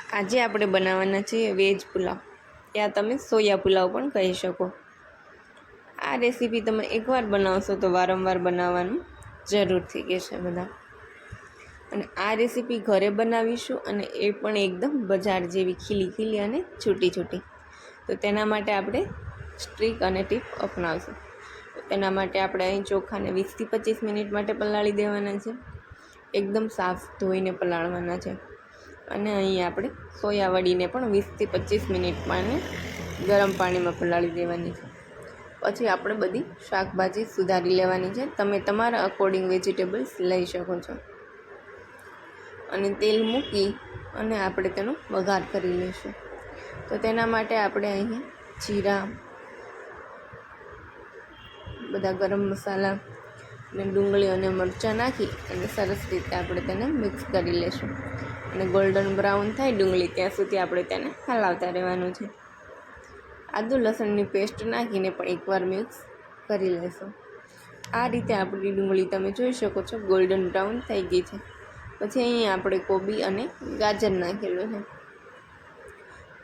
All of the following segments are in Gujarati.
આજે આપણે બનાવવાના છે વેજ પુલાવ, યા તમે સોયા પુલાવ પણ કહી શકો। આ રેસીપી તમે એકવાર બનાવશો તો વારંવાર બનાવવાનું જરૂરથી કહેશે બધા। અને આ રેસીપી ઘરે બનાવીશું અને એ પણ એકદમ બજાર જેવી ખીલી ખીલી અને છૂટી છૂટી। તો તેના માટે આપણે ટ્રીક અને ટીપ અપનાવશું। તેના માટે આપણે અહીં ચોખાને 20 થી 25 મિનિટ માટે પલાળી દેવાના છે। એકદમ સાફ ધોઈને પલાળવાના છે। અને અહીં આપણે સોયા વડીને પણ 20 થી 25 મિનિટમાં ગરમ પાણીમાં પલાળી દેવાની છે। પછી આપણે બધી શાકભાજી સુધારી લેવાની છે। તમે તમારા અકોર્ડિંગ વેજીટેબલ્સ લઈ શકો છો। અને તેલ મૂકી અને આપણે તેનો વઘાર કરી લઈશું। તો તેના માટે આપણે અહીં જીરા, બધા ગરમ મસાલા અને ડુંગળી અને મરચાં નાખી અને સરસ રીતે આપણે તેને મિક્સ કરી લઈશું। અને ગોલ્ડન બ્રાઉન થાય ડુંગળી ત્યાં સુધી આપણે તેને હલાવતા રહેવાનું છે। આદુ લસણની પેસ્ટ નાખીને પણ એકવાર મિક્સ કરી લેશું। આ રીતે આપણી ડુંગળી તમે જોઈ શકો છો ગોલ્ડન બ્રાઉન થઈ ગઈ છે। પછી અહીં આપણે કોબી અને ગાજર નાખેલું છે।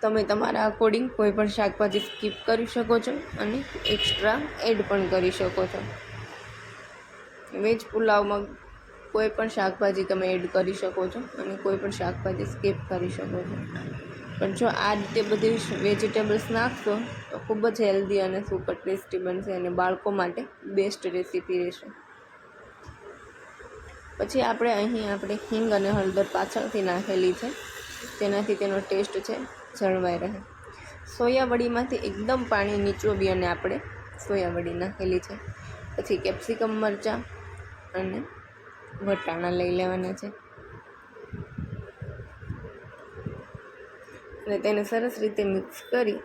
તમે તમારા અકોર્ડિંગ કોઈ પણ શાકભાજી સ્કીપ કરી શકો છો અને એક્સ્ટ્રા એડ પણ કરી શકો છો। વેજ પુલાવમાં કોઈ પણ શાકભાજી તમે એડ કરી શકો છો અને કોઈ પણ શાકભાજી સ્કીપ કરી શકો છો। પણ જો આ રીતે બધી વેજીટેબલ્સ નાખશો તો ખૂબ જ હેલ્ધી અને સુપર ટેસ્ટી બનશે અને બાળકો માટે બેસ્ટ રેસીપી રહેશે। પછી આપણે હિંગ અને હળદર પાછળથી નાખેલી છે, તેનાથી તેનો ટેસ્ટ છે જળવાઈ રહે। સોયા વડીમાંથી એકદમ પાણી નીચોવી અને આપણે સોયા વડી નાખેલી છે। પછી કેપ્સિકમ મરચાં અને વટાણા લઈ લેવાના છે અને તેને સરસ રીતે મિક્સ કરી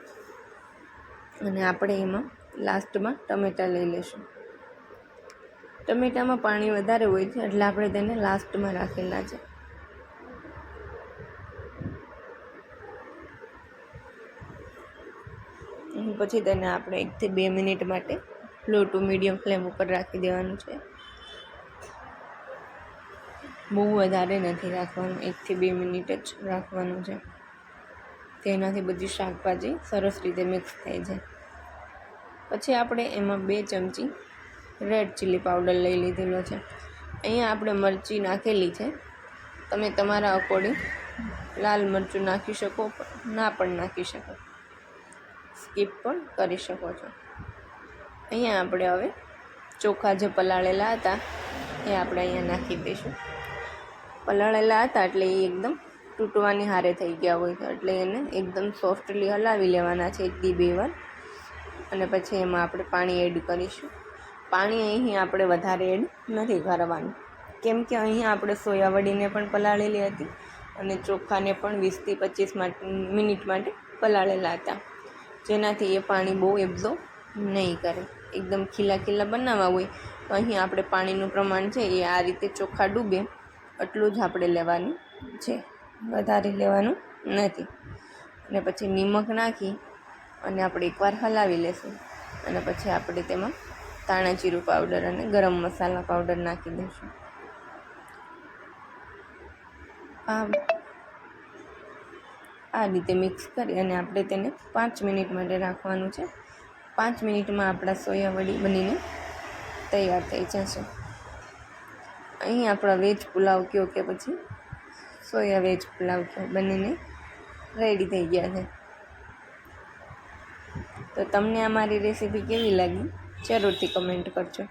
અને આપણે એમાં લાસ્ટમાં ટમેટાં લઈ લઈશું। ટમેટામાં પાણી વધારે હોય છે એટલે આપણે તેને લાસ્ટમાં રાખેલા છે। પછી તેને આપણે 1 થી 2 મિનિટ માટે લો ટુ મીડિયમ ફ્લેમ ઉપર રાખી દેવાનું છે। બહુ વધારે નથી રાખવાનું, 1 થી 2 મિનિટ જ રાખવાનું છે। તેનાથી બધી શાકભાજી સરસ રીતે મિક્સ થઈ જાય। પછી આપણે એમાં 2 ચમચી રેડ ચીલી પાવડર લઈ લીધેલો છે। અહીંયા આપણે મરચી નાખેલી છે, તમે તમારા અકોર્ડિંગ લાલ મરચું નાખી શકો, ના પણ નાખી શકો, સ્કીપ પણ કરી શકો છો। અહીંયા આપણે હવે ચોખા જે પલાળેલા હતા એ આપણે અહીંયા નાખી દઈશું। પલાળેલા હતા એટલે એ એકદમ તૂટવાની હારે થઈ ગયા હોય છે, એટલે એને એકદમ સોફ્ટલી હલાવી લેવાના છે 1 થી 2 વાર। અને પછી એમાં આપણે પાણી એડ કરીશું। પાણી અહીં આપણે વધારે એડ નથી કરવાનું, કેમ કે અહીં આપણે સોયા વડીને પણ પલાળેલી હતી અને ચોખાને પણ 20 થી 25 મિનિટ માટે પલાળેલા હતા, જેનાથી એ પાણી બહુ એબ્ઝોર્બ નહીં કરે। એકદમ ખીલા ખીલા બનાવવા હોય તો અહીં આપણે પાણીનું પ્રમાણ છે એ આ રીતે ચોખા ડૂબે એટલું જ આપણે લેવાનું છે, વધારે લેવાનું નથી। અને પછી નિમક નાખી અને આપણે એકવાર હલાવી લેશું અને પછી આપણે તેમાં ધાણા જીરું પાવડર અને ગરમ મસાલા પાવડર નાખી દઈશું। આ રીતે મિક્સ કરી અને આપણે તેને 5 મિનિટ માટે રાખવાનું છે। 5 મિનિટમાં આપણા સોયા વડી બનીને તૈયાર થઈ જશે। અહીં આપણા વેજ પુલાવ કહો કે પછી સોયા વેજ પુલાવ કહો, બનીને રેડી થઈ ગયા છે। તો તમને અમારી રેસીપી કેવી લાગી જરૂરથી કમેન્ટ કરજો।